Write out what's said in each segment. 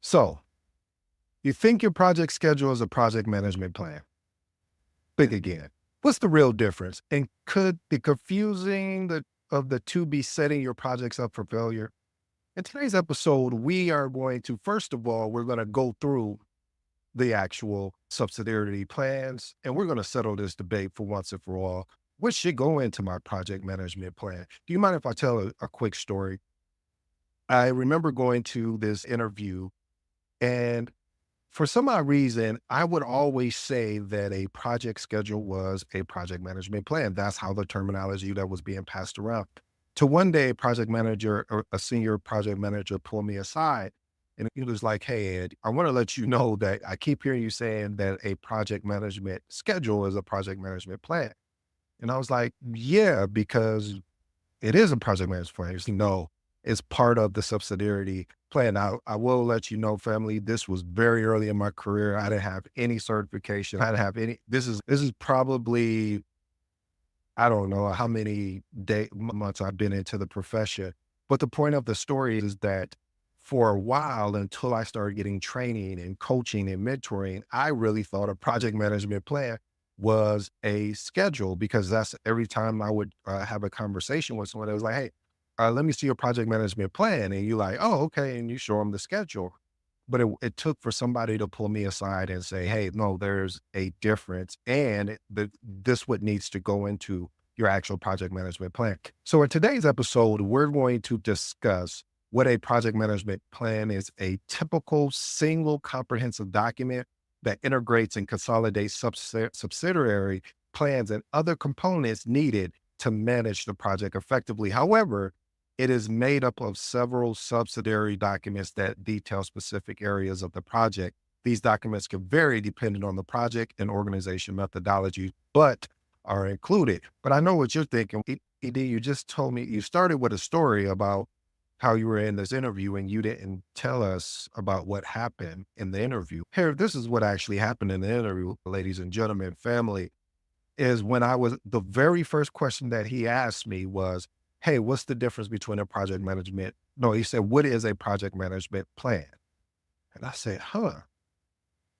So you think your project schedule is a project management plan. Think again. What's the real difference? And could the confusing of the two be setting your projects up for failure? In today's episode, we are going to, first of all, we're going to go through the actual subsidiary plans, and we're going to settle this debate for once and for all. What should go into my project management plan? Do you mind if I tell a quick story? I remember going to this interview, and for some odd reason, I would always say that a project schedule was a project management plan. That's how the terminology that was being passed around. To one day, a project manager or a senior project manager pulled me aside and he was like, "Hey, Ed, I want to let you know that I keep hearing you saying that a project management schedule is a project management plan." And I was like, "Yeah, because it is a project management plan." He's like, "No, it's part of the subsidiarity plan." I will let you know, family, this was very early in my career. I didn't have any certification. I didn't have any. This is probably, I don't know how many months I've been into the profession. But the point of the story is that for a while, until I started getting training and coaching and mentoring, I really thought a project management plan was a schedule, because that's every time I would have a conversation with someone that was like, "Hey, let me see your project management plan." And you're like, "Oh, okay." And you show them the schedule. But it took for somebody to pull me aside and say, "Hey, no, there's a difference. And this what needs to go into your actual project management plan." So in today's episode, we're going to discuss what a project management plan is: a typical single comprehensive document that integrates and consolidates subsidiary plans and other components needed to manage the project effectively. However, it is made up of several subsidiary documents that detail specific areas of the project. These documents can vary depending on the project and organization methodology, but are included. But I know what you're thinking. ED, you just told me you started with a story about how you were in this interview and you didn't tell us about what happened in the interview. Here, this is what actually happened in the interview, ladies and gentlemen, family, is when the very first question that he asked me was, "Hey, what's the difference between a project management?" No, he said, "What is a project management plan?" And I said, "Huh."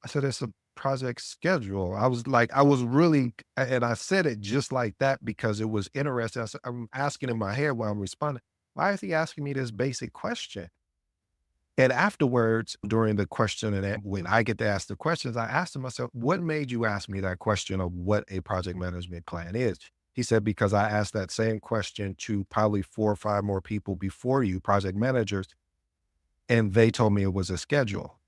I said, "It's a project schedule." I was like, I was really, and I said it just like that because it was interesting. I'm asking in my head while I'm responding, why is he asking me this basic question? And afterwards, during the question when I get to ask the questions, I asked him myself, "What made you ask me that question of what a project management plan is?" He said, "Because I asked that same question to probably 4 or 5 more people before you, project managers, and they told me it was a schedule."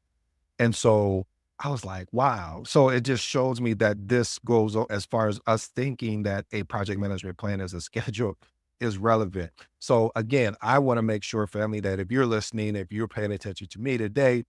And so I was like, wow. So it just shows me that this goes as far as us thinking that a project management plan is a schedule is relevant. So again, I want to make sure, family, that if you're listening, if you're paying attention to me today,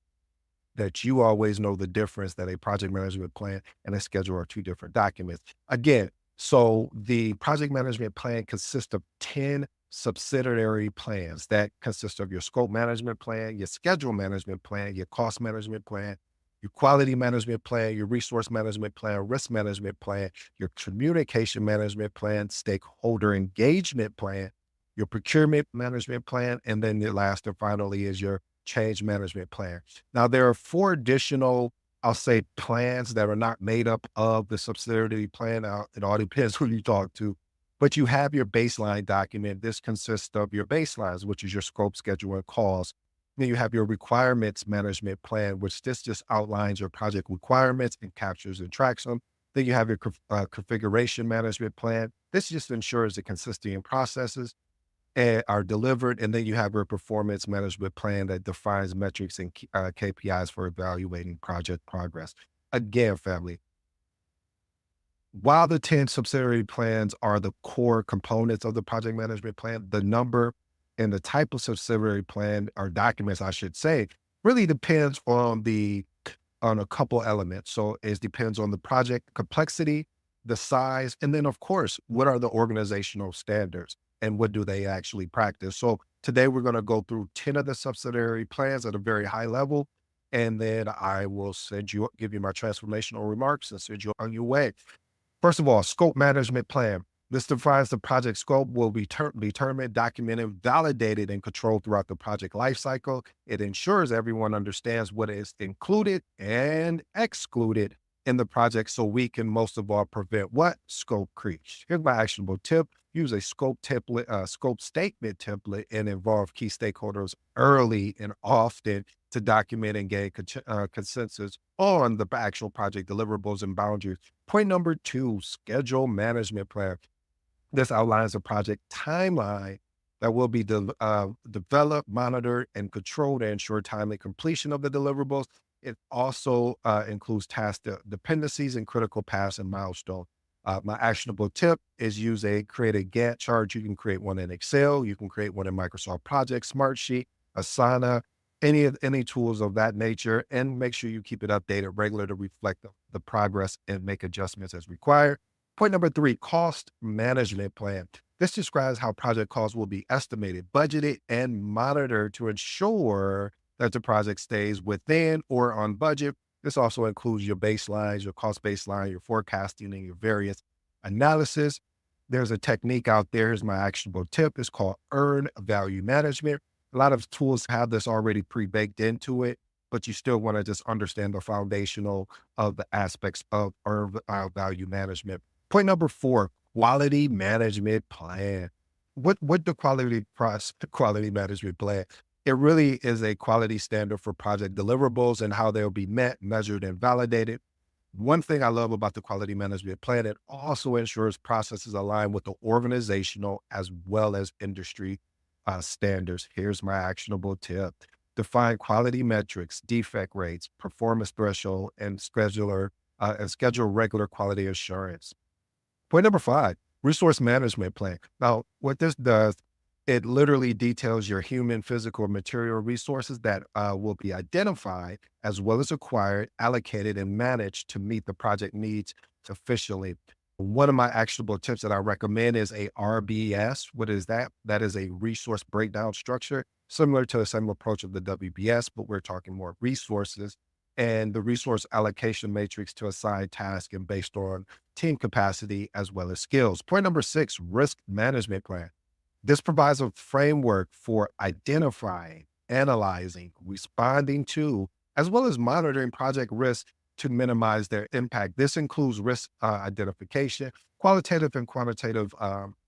that you always know the difference that a project management plan and a schedule are two different documents. Again, so the project management plan consists of 10 subsidiary plans that consist of your scope management plan, your schedule management plan, your cost management plan, your quality management plan, your resource management plan, risk management plan, your communication management plan, stakeholder engagement plan, your procurement management plan, and then the last and finally is your change management plan. Now, there are 4 additional, I'll say, plans that are not made up of the subsidiary plan. Now, it all depends who you talk to, but you have your baseline document. This consists of your baselines, which is your scope, schedule, and cost. Then you have your requirements management plan, which this just outlines your project requirements and captures and tracks them. Then you have your configuration management plan. This just ensures the consistency in processes are delivered. And then you have your performance management plan that defines metrics and KPIs for evaluating project progress. Again, family, while the 10 subsidiary plans are the core components of the project management plan, the number and the type of subsidiary plan or documents, I should say, really depends on a couple elements. So it depends on the project complexity, the size, and then of course, what are the organizational standards and what do they actually practice? So today we're going to go through 10 of the subsidiary plans at a very high level. And then I will give you my transformational remarks and send you on your way. First of all, scope management plan. This defines the project scope will be determined, documented, validated, and controlled throughout the project lifecycle. It ensures everyone understands what is included and excluded in the project so we can most of all prevent what? Scope creep. Here's my actionable tip. Use a scope statement template and involve key stakeholders early and often to document and gain consensus on the actual project deliverables and boundaries. Point number two, schedule management plan. This outlines a project timeline that will be developed, monitored, and controlled to ensure timely completion of the deliverables. It also includes task dependencies and critical paths and milestones. My actionable tip is create a Gantt chart. You can create one in Excel. You can create one in Microsoft Project, Smartsheet, Asana, any tools of that nature, and make sure you keep it updated regularly to reflect the progress and make adjustments as required. Point number three, cost management plan. This describes how project costs will be estimated, budgeted, and monitored to ensure that the project stays within or on budget. This also includes your baselines, your cost baseline, your forecasting, and your various analysis. There's a technique out there. Here's my actionable tip. It's called earned value management. A lot of tools have this already pre-baked into it, but you still want to just understand the foundational of the aspects of earned value management. Point number four, quality management plan. What the quality management plan? It really is a quality standard for project deliverables and how they'll be met, measured, and validated. One thing I love about the quality management plan, it also ensures processes align with the organizational as well as industry standards. Here's my actionable tip. Define quality metrics, defect rates, performance threshold, and schedule regular quality assurance. Point number five, resource management plan. Now, what this does, it literally details your human, physical, and material resources that will be identified as well as acquired, allocated, and managed to meet the project needs sufficiently. One of my actionable tips that I recommend is a RBS. What is that? That is a resource breakdown structure, similar to the same approach of the WBS, but we're talking more resources and the resource allocation matrix to assign tasks and based on team capacity as well as skills. Point number six, risk management plan. This provides a framework for identifying, analyzing, responding to, as well as monitoring project risks to minimize their impact. This includes risk identification, qualitative and quantitative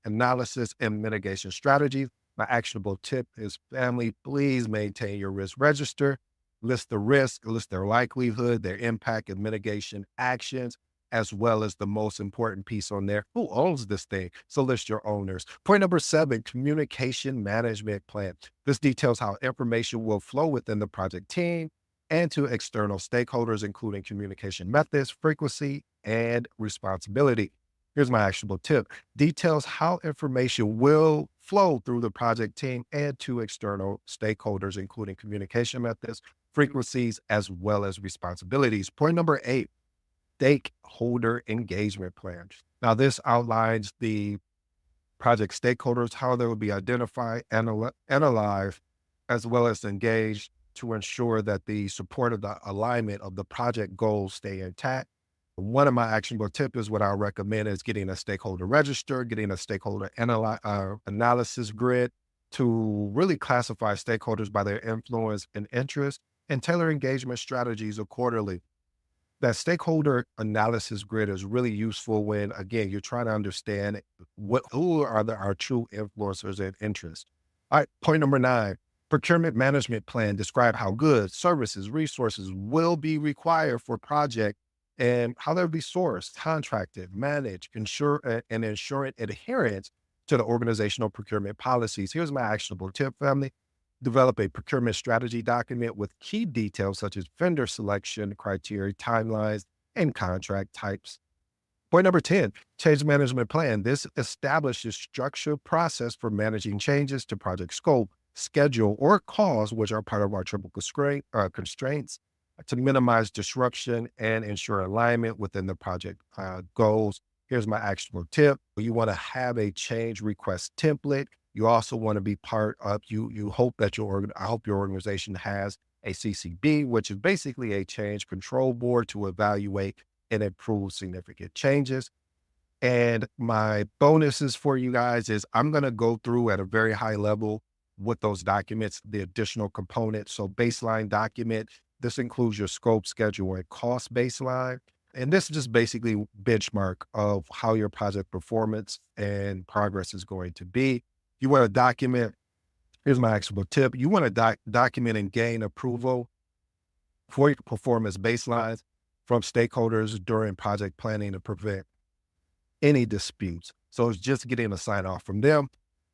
analysis, and mitigation strategies. My actionable tip is family, please maintain your risk register, list the risk, list their likelihood, their impact and mitigation actions, as well as the most important piece on there, who owns this thing? So list your owners. Point number seven, communication management plan. This details how information will flow within the project team and to external stakeholders, including communication methods, frequency, and responsibility. Here's my actionable tip. Details how information will flow through the project team and to external stakeholders, including communication methods, frequencies, as well as responsibilities. Point number eight, stakeholder engagement plan. Now, this outlines the project stakeholders, how they will be identified, analyzed, as well as engaged to ensure that the support of the alignment of the project goals stay intact. One of my actionable tips is what I recommend is getting a stakeholder register, getting a stakeholder analysis grid to really classify stakeholders by their influence and interest and tailor engagement strategies accordingly. That stakeholder analysis grid is really useful when, again, you're trying to understand who are our true influencers and interests. All right, point number nine, procurement management plan. Describe how goods, services, resources will be required for project and how they'll be sourced, contracted, managed, ensuring adherence to the organizational procurement policies. Here's my actionable tip, family. Develop a procurement strategy document with key details such as vendor selection, criteria, timelines, and contract types. Point number 10, change management plan. This establishes structured process for managing changes to project scope, schedule, or costs, which are part of our triple constraints to minimize disruption and ensure alignment within the project goals. Here's my actionable tip. You want to have a change request template. You also want to be part of, you hope that I hope your organization has a CCB, which is basically a change control board to evaluate and improve significant changes. And my bonuses for you guys is I'm going to go through at a very high level with those documents, the additional components. So baseline document, this includes your scope, schedule, and cost baseline. And this is just basically benchmark of how your project performance and progress is going to be. You want to document, here's my actionable tip. You want to document and gain approval for your performance baselines from stakeholders during project planning to prevent any disputes. So it's just getting a sign off from them.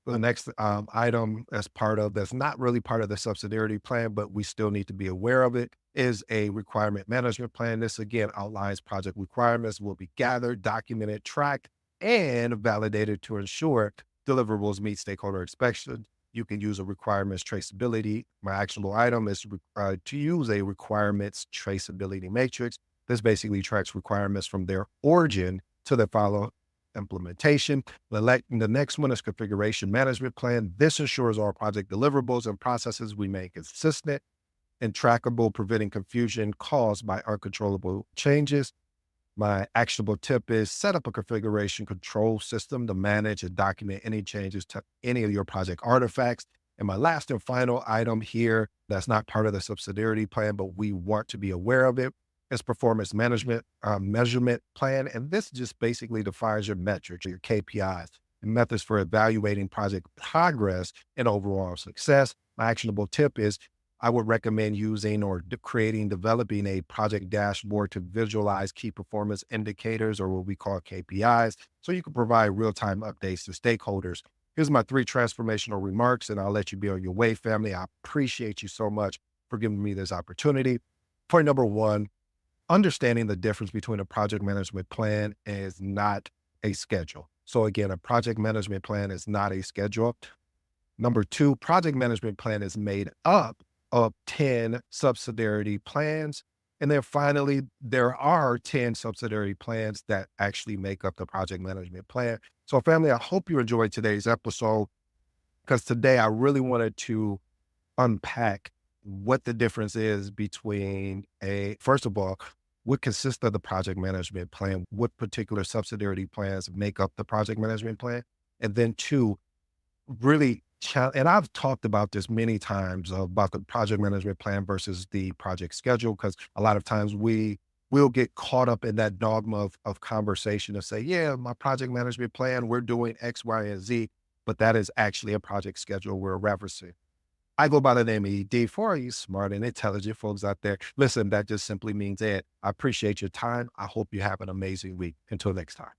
The next item as part of that's not really part of the subsidiarity plan, but we still need to be aware of it, is a requirement management plan. This again outlines project requirements will be gathered, documented, tracked, and validated to ensure deliverables meet stakeholder expectations. You can use a requirements traceability. My actionable item is to use a requirements traceability matrix. This basically tracks requirements from their origin to the final implementation. The next one is configuration management plan. This ensures all project deliverables and processes we make consistent and trackable, preventing confusion caused by uncontrollable changes. My actionable tip is set up a configuration control system to manage and document any changes to any of your project artifacts. And my last and final item here that's not part of the subsidiarity plan, but we want to be aware of it, is performance management measurement plan. And this just basically defines your metrics, your KPIs, and methods for evaluating project progress and overall success. My actionable tip is I would recommend using or developing a project dashboard to visualize key performance indicators, or what we call KPIs, so you can provide real-time updates to stakeholders. Here's my 3 transformational remarks, and I'll let you be on your way, family. I appreciate you so much for giving me this opportunity. Point number 1, understanding the difference between a project management plan is not a schedule. So again, a project management plan is not a schedule. Number 2, project management plan is made up of 10 subsidiary plans. And then finally, there are 10 subsidiary plans that actually make up the project management plan. So family, I hope you enjoyed today's episode, because today I really wanted to unpack what the difference is between first of all, what consists of the project management plan, what particular subsidiary plans make up the project management plan. And then 2, really, and I've talked about this many times about the project management plan versus the project schedule, because a lot of times we'll get caught up in that dogma of conversation and say, yeah, my project management plan, we're doing X, Y, and Z, but that is actually a project schedule we're referencing. I go by the name of ED. For all you smart and intelligent folks out there, listen, that just simply means Ed. I appreciate your time. I hope you have an amazing week. Until next time.